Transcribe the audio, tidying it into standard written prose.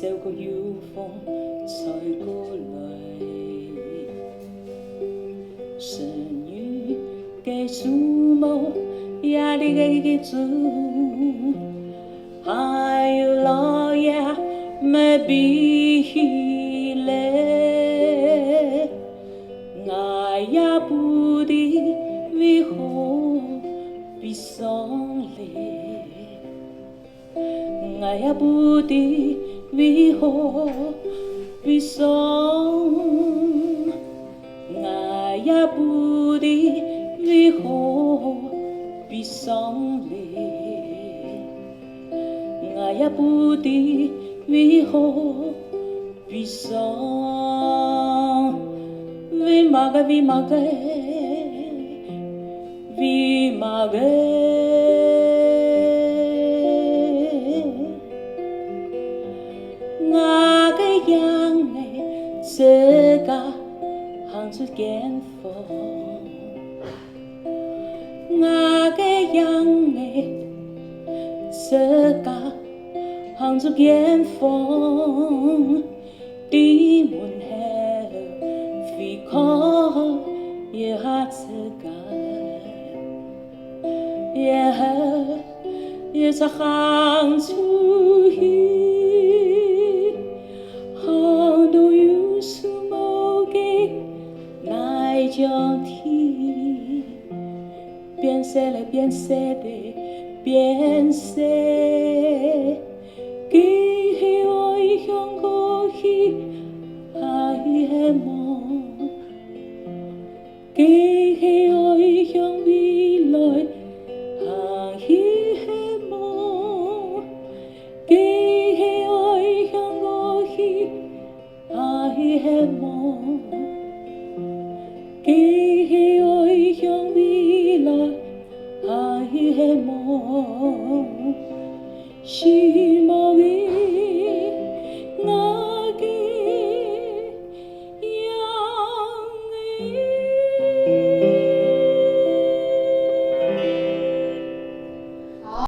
手個妖風吹過來，神與嘅樹木也你嘅主，還有老爺沒比嘞，我也不知為何悲傷嘞，我也不知為何悲傷，我也不知為何悲傷嘞，我也不知為何悲傷，為嘛個為嘛個為嘛個。這個行出間房，我嘅樣嘅這個行出間房，啲門口飛過一下這個，然後一直行出去。將天變色了，變色的變色，記起愛向過去還係夢，記起愛向未來還係夢，記起愛向過去還係夢。記起愛向未來還係夢。